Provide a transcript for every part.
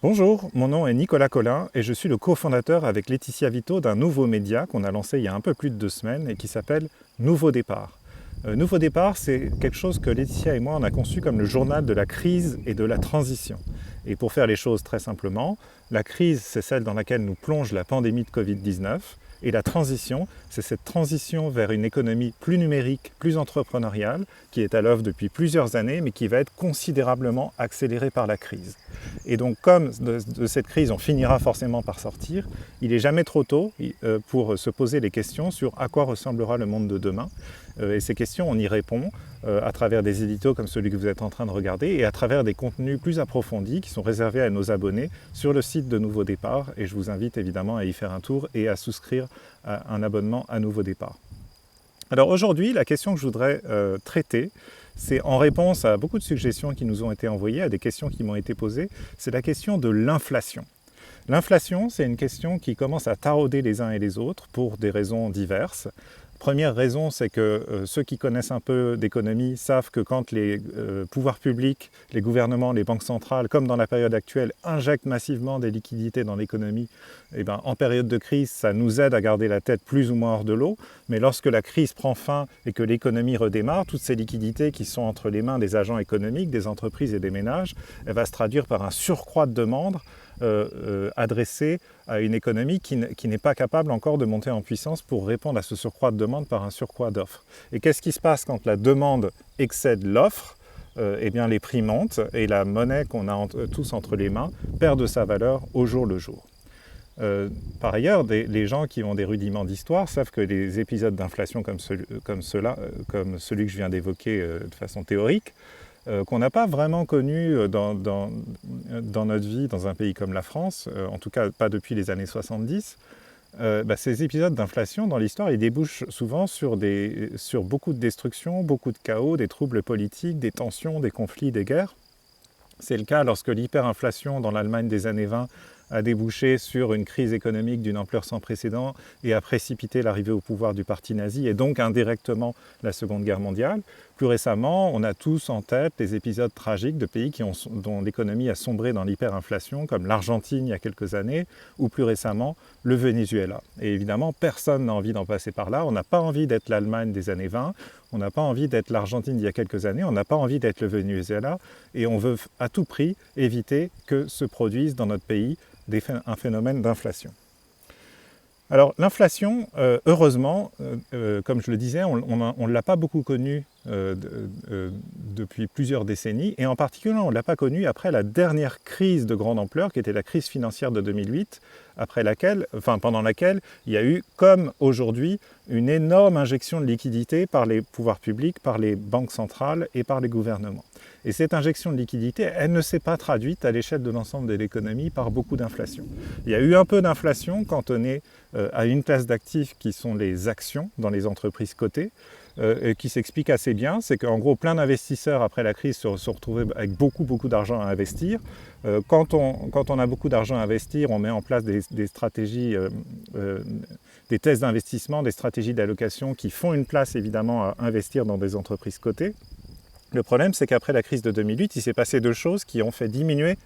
Bonjour, mon nom est Nicolas Collin et je suis le cofondateur avec Laetitia Vito d'un nouveau média qu'on a lancé il y a un peu plus de 2 semaines et qui s'appelle Nouveau Départ. Nouveau Départ, c'est quelque chose que Laetitia et moi on a conçu comme le journal de la crise et de la transition. Et pour faire les choses très simplement, la crise, c'est celle dans laquelle nous plonge la pandémie de Covid-19 et la transition, c'est cette transition vers une économie plus numérique, plus entrepreneuriale, qui est à l'œuvre depuis plusieurs années, mais qui va être considérablement accélérée par la crise. Et donc, comme de cette crise, on finira forcément par sortir, il n'est jamais trop tôt pour se poser les questions sur à quoi ressemblera le monde de demain. Et ces questions, on y répond à travers des éditos comme celui que vous êtes en train de regarder et à travers des contenus plus approfondis qui sont réservés à nos abonnés sur le site de Nouveau Départ. Et je vous invite évidemment à y faire un tour et à souscrire à un abonnement à Nouveau Départ. Alors aujourd'hui, la question que je voudrais traiter, c'est en réponse à beaucoup de suggestions qui nous ont été envoyées, à des questions qui m'ont été posées, c'est la question de l'inflation. L'inflation, c'est une question qui commence à tarauder les uns et les autres pour des raisons diverses. Première raison, c'est que ceux qui connaissent un peu d'économie savent que quand les pouvoirs publics, les gouvernements, les banques centrales, comme dans la période actuelle, injectent massivement des liquidités dans l'économie, eh ben, en période de crise, ça nous aide à garder la tête plus ou moins hors de l'eau. Mais lorsque la crise prend fin et que l'économie redémarre, toutes ces liquidités qui sont entre les mains des agents économiques, des entreprises et des ménages, elles vont se traduire par un surcroît de demande adressé à une économie qui n'est pas capable encore de monter en puissance pour répondre à ce surcroît de demande par un surcroît d'offres. Et qu'est-ce qui se passe quand la demande excède l'offre ? Eh bien, les prix montent et la monnaie qu'on a tous entre les mains perd de sa valeur au jour le jour. Par ailleurs, les gens qui ont des rudiments d'histoire savent que les épisodes d'inflation comme celui que je viens d'évoquer de façon théorique, qu'on n'a pas vraiment connu dans notre vie dans un pays comme la France, en tout cas pas depuis les années 70, ces épisodes d'inflation dans l'histoire, ils débouchent souvent sur beaucoup de destruction, beaucoup de chaos, des troubles politiques, des tensions, des conflits, des guerres. C'est le cas lorsque l'hyperinflation dans l'Allemagne des années 20 a débouché sur une crise économique d'une ampleur sans précédent et a précipité l'arrivée au pouvoir du parti nazi et donc indirectement la Seconde Guerre mondiale. Plus récemment, on a tous en tête des épisodes tragiques de pays dont l'économie a sombré dans l'hyperinflation, comme l'Argentine il y a quelques années, ou plus récemment le Venezuela. Et évidemment, personne n'a envie d'en passer par là. On n'a pas envie d'être l'Allemagne des années 20, on n'a pas envie d'être l'Argentine d'il y a quelques années, on n'a pas envie d'être le Venezuela, et on veut à tout prix éviter que se produise dans notre pays un phénomène d'inflation. Alors l'inflation, heureusement, comme je le disais, on ne l'a pas beaucoup connue depuis plusieurs décennies, et en particulier on ne l'a pas connue après la dernière crise de grande ampleur, qui était la crise financière de 2008, pendant laquelle il y a eu, comme aujourd'hui, une énorme injection de liquidités par les pouvoirs publics, par les banques centrales et par les gouvernements. Et cette injection de liquidité, elle ne s'est pas traduite à l'échelle de l'ensemble de l'économie par beaucoup d'inflation. Il y a eu un peu d'inflation cantonnée à une classe d'actifs qui sont les actions dans les entreprises cotées, qui s'explique assez bien. C'est qu'en gros, plein d'investisseurs après la crise se sont retrouvés avec beaucoup d'argent à investir. Quand on a beaucoup d'argent à investir, on met en place des stratégies, des tests d'investissement, des stratégies d'allocation qui font une place évidemment à investir dans des entreprises cotées. Le problème, c'est qu'après la crise de 2008, il s'est passé deux choses qui ont fait diminuer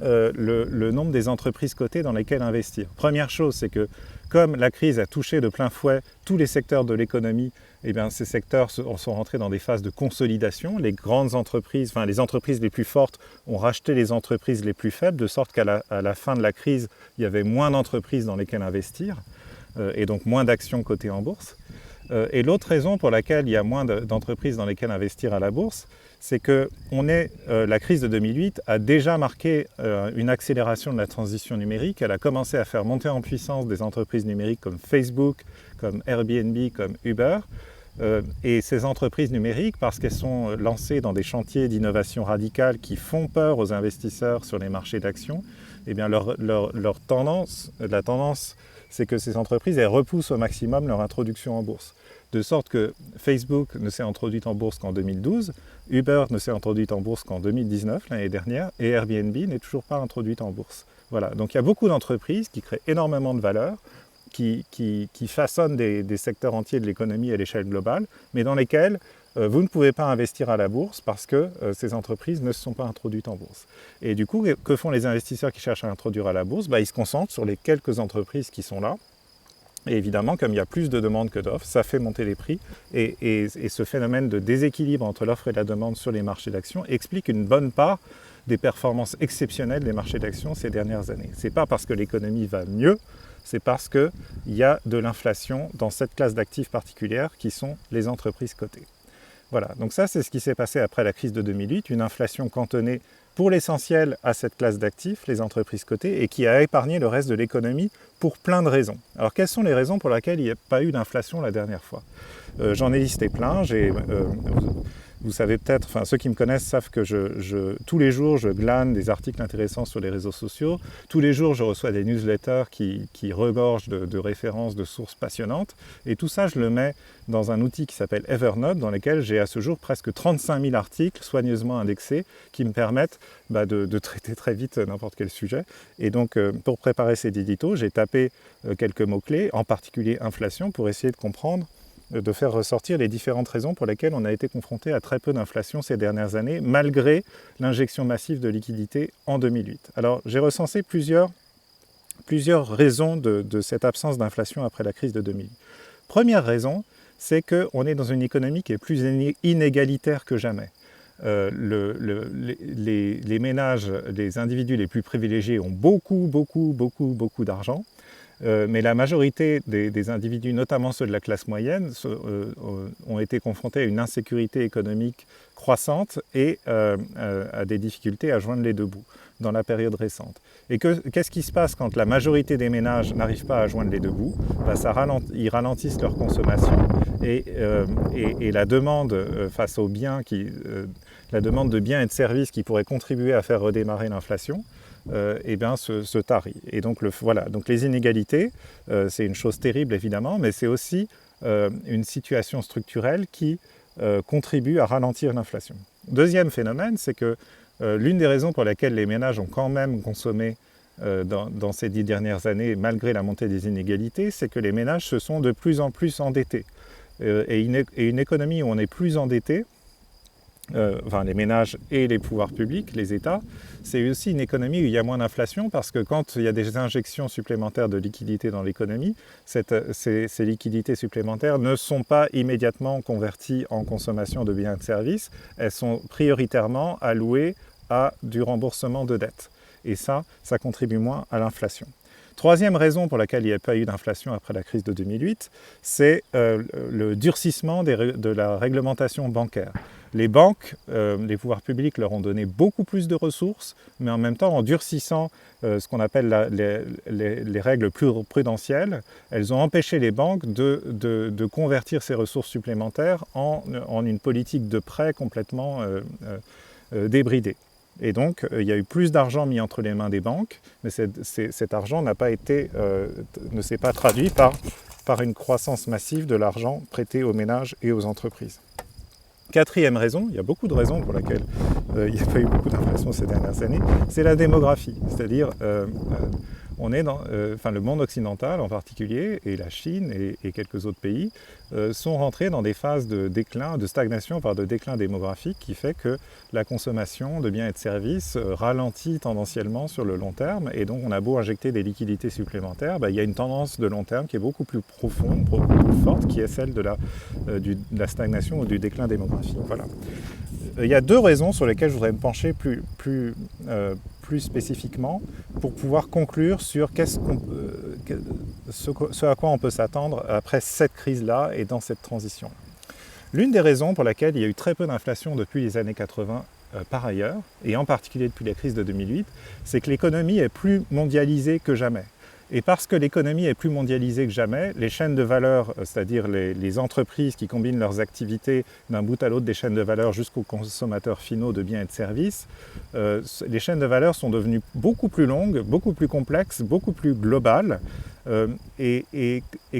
le nombre des entreprises cotées dans lesquelles investir. Première chose, c'est que comme la crise a touché de plein fouet tous les secteurs de l'économie, eh bien, ces secteurs sont rentrés dans des phases de consolidation. Les grandes entreprises, les entreprises les plus fortes ont racheté les entreprises les plus faibles, de sorte qu'à la fin de la crise, il y avait moins d'entreprises dans lesquelles investir, et donc moins d'actions cotées en bourse. Et l'autre raison pour laquelle il y a moins d'entreprises dans lesquelles investir à la bourse, c'est que la crise de 2008 a déjà marqué une accélération de la transition numérique. Elle a commencé à faire monter en puissance des entreprises numériques comme Facebook, comme Airbnb, comme Uber. Et ces entreprises numériques, parce qu'elles sont lancées dans des chantiers d'innovation radicale qui font peur aux investisseurs sur les marchés d'actions, eh bien la tendance, c'est que ces entreprises elles repoussent au maximum leur introduction en bourse. De sorte que Facebook ne s'est introduite en bourse qu'en 2012, Uber ne s'est introduite en bourse qu'en 2019, l'année dernière, et Airbnb n'est toujours pas introduite en bourse. Voilà. Donc il y a beaucoup d'entreprises qui créent énormément de valeur, qui façonnent des secteurs entiers de l'économie à l'échelle globale, mais dans lesquels vous ne pouvez pas investir à la bourse parce que ces entreprises ne se sont pas introduites en bourse. Et du coup, que font les investisseurs qui cherchent à introduire à la bourse? Ils se concentrent sur les quelques entreprises qui sont là. Et évidemment, comme il y a plus de demandes que d'offres, ça fait monter les prix. Et ce phénomène de déséquilibre entre l'offre et la demande sur les marchés d'actions explique une bonne part des performances exceptionnelles des marchés d'actions ces dernières années. Ce n'est pas parce que l'économie va mieux, c'est parce qu'il y a de l'inflation dans cette classe d'actifs particulière qui sont les entreprises cotées. Voilà, donc ça c'est ce qui s'est passé après la crise de 2008, une inflation cantonnée pour l'essentiel à cette classe d'actifs, les entreprises cotées, et qui a épargné le reste de l'économie pour plein de raisons. Alors quelles sont les raisons pour lesquelles il n'y a pas eu d'inflation la dernière fois? J'en ai listé plein, vous savez peut-être, enfin ceux qui me connaissent savent que tous les jours je glane des articles intéressants sur les réseaux sociaux, tous les jours je reçois des newsletters qui regorgent de références, de sources passionnantes, et tout ça je le mets dans un outil qui s'appelle Evernote, dans lequel j'ai à ce jour presque 35 000 articles soigneusement indexés qui me permettent de traiter très vite n'importe quel sujet. Et donc pour préparer ces éditos, j'ai tapé quelques mots-clés, en particulier inflation, pour essayer de comprendre, de faire ressortir les différentes raisons pour lesquelles on a été confronté à très peu d'inflation ces dernières années, malgré l'injection massive de liquidités en 2008. Alors j'ai recensé plusieurs raisons de cette absence d'inflation après la crise de 2008. Première raison, c'est qu'on est dans une économie qui est plus inégalitaire que jamais. Les ménages, les individus les plus privilégiés ont beaucoup d'argent. Mais la majorité des individus, notamment ceux de la classe moyenne, ont été confrontés à une insécurité économique croissante et à des difficultés à joindre les deux bouts dans la période récente. Et qu'est-ce qui se passe quand la majorité des ménages n'arrivent pas à joindre les deux bouts? Ils ralentissent leur consommation et la demande face aux biens, la demande de biens et de services qui pourraient contribuer à faire redémarrer l'inflation, se tarit. Et donc, donc les inégalités, c'est une chose terrible évidemment, mais c'est aussi une situation structurelle qui contribue à ralentir l'inflation. Deuxième phénomène, c'est que l'une des raisons pour lesquelles les ménages ont quand même consommé dans ces 10 dernières années, malgré la montée des inégalités, c'est que les ménages se sont de plus en plus endettés. Et une économie où on est plus endetté, les ménages et les pouvoirs publics, les États, c'est aussi une économie où il y a moins d'inflation parce que quand il y a des injections supplémentaires de liquidités dans l'économie, ces liquidités supplémentaires ne sont pas immédiatement converties en consommation de biens et de services, elles sont prioritairement allouées à du remboursement de dettes. Et ça contribue moins à l'inflation. Troisième raison pour laquelle il n'y a pas eu d'inflation après la crise de 2008, c'est le durcissement de la réglementation bancaire. Les banques, les pouvoirs publics leur ont donné beaucoup plus de ressources, mais en même temps, en durcissant ce qu'on appelle les règles prudentielles, elles ont empêché les banques de convertir ces ressources supplémentaires en une politique de prêt complètement débridée. Et donc, il y a eu plus d'argent mis entre les mains des banques, mais cet argent ne s'est pas traduit par une croissance massive de l'argent prêté aux ménages et aux entreprises. Quatrième raison, il y a beaucoup de raisons pour lesquelles il n'y a pas eu beaucoup d'inflation ces dernières années, c'est la démographie. C'est-à-dire, on est le monde occidental en particulier, et la Chine et quelques autres pays, sont rentrés dans des phases de déclin, de stagnation, de déclin démographique qui fait que la consommation de biens et de services ralentit tendanciellement sur le long terme, et donc on a beau injecter des liquidités supplémentaires, il y a une tendance de long terme qui est beaucoup plus profonde, beaucoup plus forte, qui est celle de la stagnation ou du déclin démographique. Voilà. Il y a deux raisons sur lesquelles je voudrais me pencher plus spécifiquement pour pouvoir conclure sur ce à quoi on peut s'attendre après cette crise-là et dans cette transition. L'une des raisons pour laquelle il y a eu très peu d'inflation depuis les années 80 par ailleurs, et en particulier depuis la crise de 2008, c'est que l'économie est plus mondialisée que jamais. Et parce que l'économie est plus mondialisée que jamais, les chaînes de valeur, c'est-à-dire les entreprises qui combinent leurs activités d'un bout à l'autre des chaînes de valeur jusqu'aux consommateurs finaux de biens et de services, les chaînes de valeur sont devenues beaucoup plus longues, beaucoup plus complexes, beaucoup plus globales. Et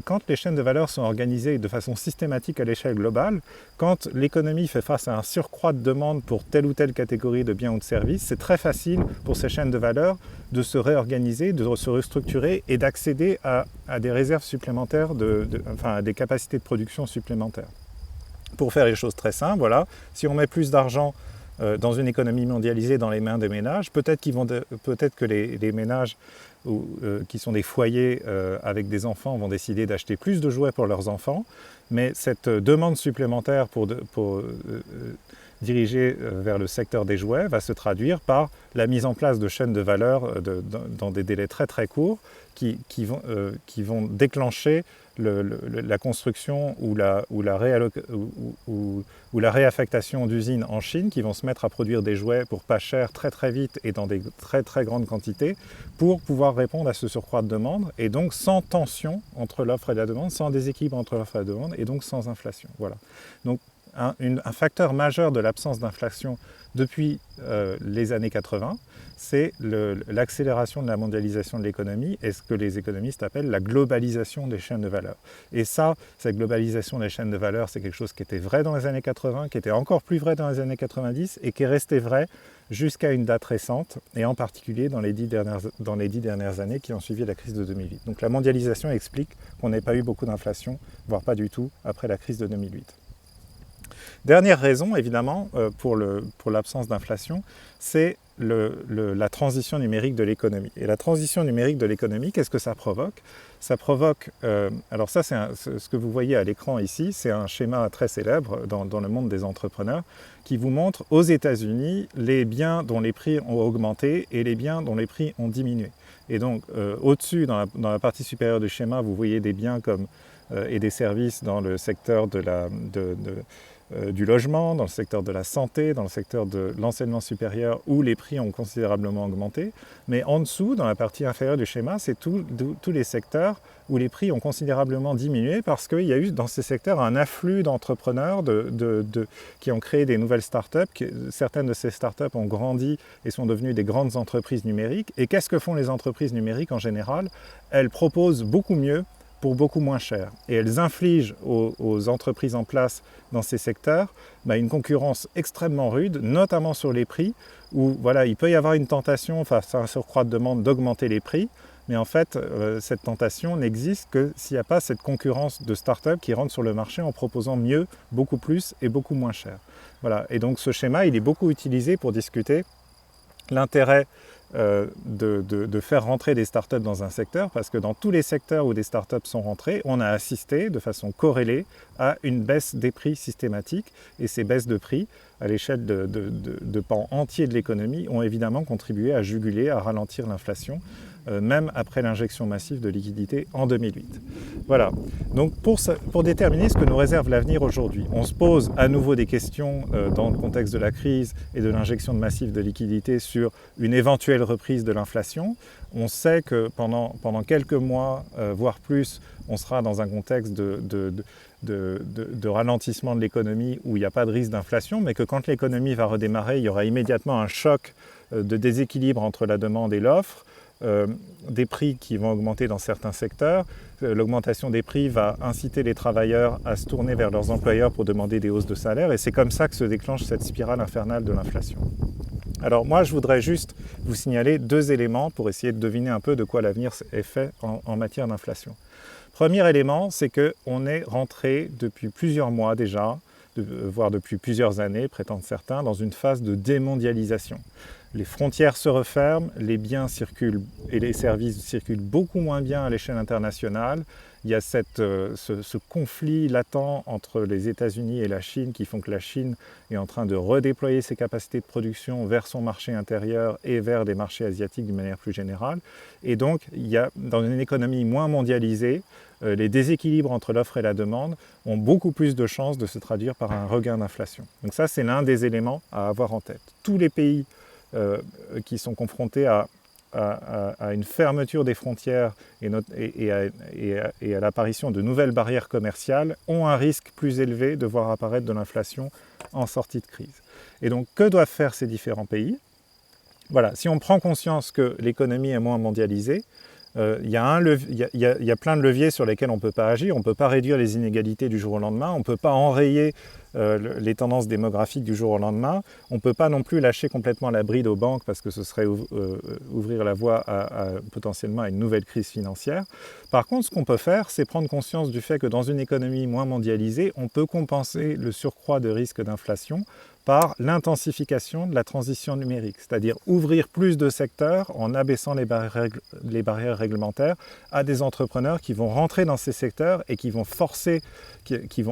quand les chaînes de valeur sont organisées de façon systématique à l'échelle globale, quand l'économie fait face à un surcroît de demande pour telle ou telle catégorie de biens ou de services, c'est très facile pour ces chaînes de valeur de se réorganiser, de se restructurer et d'accéder à des réserves supplémentaires, à des capacités de production supplémentaires. Pour faire les choses très simples, voilà, si on met plus d'argent dans une économie mondialisée dans les mains des ménages, peut-être que les ménages qui sont des foyers avec des enfants vont décider d'acheter plus de jouets pour leurs enfants, mais cette demande supplémentaire pour diriger vers le secteur des jouets va se traduire par la mise en place de chaînes de valeur dans des délais très très courts qui vont déclencher la construction ou la réaffectation d'usines en Chine qui vont se mettre à produire des jouets pour pas cher très très vite et dans des très très grandes quantités pour pouvoir répondre à ce surcroît de demande et donc sans tension entre l'offre et la demande, sans déséquilibre entre l'offre et la demande et donc sans inflation. Voilà. Donc un facteur majeur de l'absence d'inflation depuis les années 80, c'est l'accélération de la mondialisation de l'économie et ce que les économistes appellent la globalisation des chaînes de valeur. Et ça, cette globalisation des chaînes de valeur, c'est quelque chose qui était vrai dans les années 80, qui était encore plus vrai dans les années 90 et qui est resté vrai jusqu'à une date récente, et en particulier dans les 10 dernières années qui ont suivi la crise de 2008. Donc la mondialisation explique qu'on n'ait pas eu beaucoup d'inflation, voire pas du tout, après la crise de 2008. Dernière raison, évidemment, pour l'absence d'inflation, c'est la transition numérique de l'économie. Et la transition numérique de l'économie, qu'est-ce que ça provoque? Ça provoque, alors ça c'est ce que vous voyez à l'écran ici, c'est un schéma très célèbre dans le monde des entrepreneurs qui vous montre aux États-Unis les biens dont les prix ont augmenté et les biens dont les prix ont diminué. Et donc au-dessus, dans la partie supérieure du schéma, vous voyez des biens et des services dans le secteur du logement, dans le secteur de la santé, dans le secteur de l'enseignement supérieur où les prix ont considérablement augmenté. Mais en dessous, dans la partie inférieure du schéma, c'est tous les secteurs où les prix ont considérablement diminué parce qu'il y a eu dans ces secteurs un afflux d'entrepreneurs qui ont créé des nouvelles startups. Certaines de ces startups ont grandi et sont devenues des grandes entreprises numériques. Et qu'est-ce que font les entreprises numériques en général? Elles proposent beaucoup mieux pour beaucoup moins cher. Et elles infligent aux entreprises en place dans ces secteurs une concurrence extrêmement rude, notamment sur les prix, où voilà, il peut y avoir une tentation face à un surcroît de demande d'augmenter les prix, mais en fait, cette tentation n'existe que s'il n'y a pas cette concurrence de start-up qui rentrent sur le marché en proposant mieux, beaucoup plus et beaucoup moins cher. Voilà. Et donc ce schéma, il est beaucoup utilisé pour discuter l'intérêt de faire rentrer des startups dans un secteur, parce que dans tous les secteurs où des startups sont rentrées, on a assisté de façon corrélée à une baisse des prix systématique, et ces baisses de prix à l'échelle de pans entiers de l'économie ont évidemment contribué à juguler, à ralentir l'inflation, même après l'injection massive de liquidités en 2008. Voilà, donc pour déterminer ce que nous réserve l'avenir aujourd'hui, on se pose à nouveau des questions dans le contexte de la crise et de l'injection massive de liquidités sur une éventuelle reprise de l'inflation. On sait que pendant quelques mois, voire plus, on sera dans un contexte de ralentissement de l'économie où il n'y a pas de risque d'inflation, mais que quand l'économie va redémarrer, il y aura immédiatement un choc de déséquilibre entre la demande et l'offre, des prix qui vont augmenter dans certains secteurs. L'augmentation des prix va inciter les travailleurs à se tourner vers leurs employeurs pour demander des hausses de salaire, et c'est comme ça que se déclenche cette spirale infernale de l'inflation. Alors moi, je voudrais juste vous signaler deux éléments pour essayer de deviner un peu de quoi l'avenir est fait en matière d'inflation. Premier élément, c'est qu'on est rentré depuis plusieurs mois déjà, voire depuis plusieurs années, prétendent certains, dans une phase de démondialisation. Les frontières se referment, les biens circulent et les services circulent beaucoup moins bien à l'échelle internationale. Il y a ce conflit latent entre les États-Unis et la Chine qui font que la Chine est en train de redéployer ses capacités de production vers son marché intérieur et vers des marchés asiatiques d'une manière plus générale. Et donc, il y a, dans une économie moins mondialisée, les déséquilibres entre l'offre et la demande ont beaucoup plus de chances de se traduire par un regain d'inflation. Donc ça, c'est l'un des éléments à avoir en tête. Tous les pays qui sont confrontés à une fermeture des frontières et à l'apparition de nouvelles barrières commerciales ont un risque plus élevé de voir apparaître de l'inflation en sortie de crise. Et donc, que doivent faire ces différents pays? Voilà, si on prend conscience que l'économie est moins mondialisée, Il y a plein de leviers sur lesquels on ne peut pas agir. On ne peut pas réduire les inégalités du jour au lendemain. On ne peut pas enrayer les tendances démographiques du jour au lendemain. On ne peut pas non plus lâcher complètement la bride aux banques parce que ce serait ouvrir la voie potentiellement à une nouvelle crise financière. Par contre, ce qu'on peut faire, c'est prendre conscience du fait que dans une économie moins mondialisée, on peut compenser le surcroît de risque d'inflation par l'intensification de la transition numérique, c'est-à-dire ouvrir plus de secteurs en abaissant les barrières réglementaires à des entrepreneurs qui vont rentrer dans ces secteurs et qui vont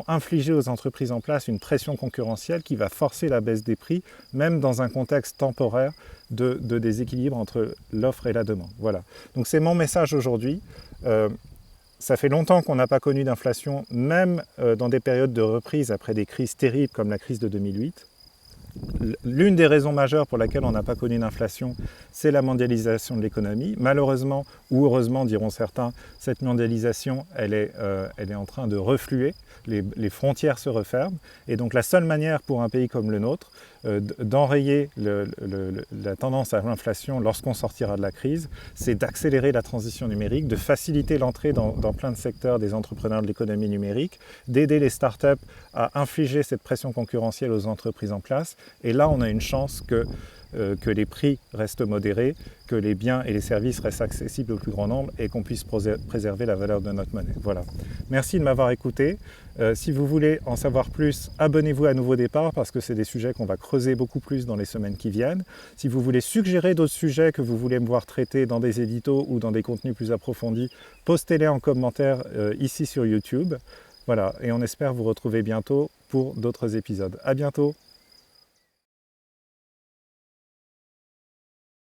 infliger aux entreprises en place une pression concurrentielle qui va forcer la baisse des prix, même dans un contexte temporaire de déséquilibre entre l'offre et la demande. Voilà. Donc c'est mon message aujourd'hui. Ça fait longtemps qu'on n'a pas connu d'inflation, même dans des périodes de reprise après des crises terribles comme la crise de 2008. L'une des raisons majeures pour laquelle on n'a pas connu d'inflation, c'est la mondialisation de l'économie. Malheureusement, ou heureusement diront certains, cette mondialisation, elle est en train de refluer, les frontières se referment, et donc la seule manière pour un pays comme le nôtre d'enrayer la tendance à l'inflation lorsqu'on sortira de la crise, c'est d'accélérer la transition numérique, de faciliter l'entrée dans plein de secteurs des entrepreneurs de l'économie numérique, d'aider les startups à infliger cette pression concurrentielle aux entreprises en place. Et là, on a une chance que les prix restent modérés, que les biens et les services restent accessibles au plus grand nombre et qu'on puisse préserver la valeur de notre monnaie. Voilà. Merci de m'avoir écouté. Si vous voulez en savoir plus, abonnez-vous à Nouveau Départ parce que c'est des sujets qu'on va creuser beaucoup plus dans les semaines qui viennent. Si vous voulez suggérer d'autres sujets que vous voulez me voir traiter dans des éditos ou dans des contenus plus approfondis, postez-les en commentaire ici sur YouTube. Voilà, et on espère vous retrouver bientôt pour d'autres épisodes. À bientôt!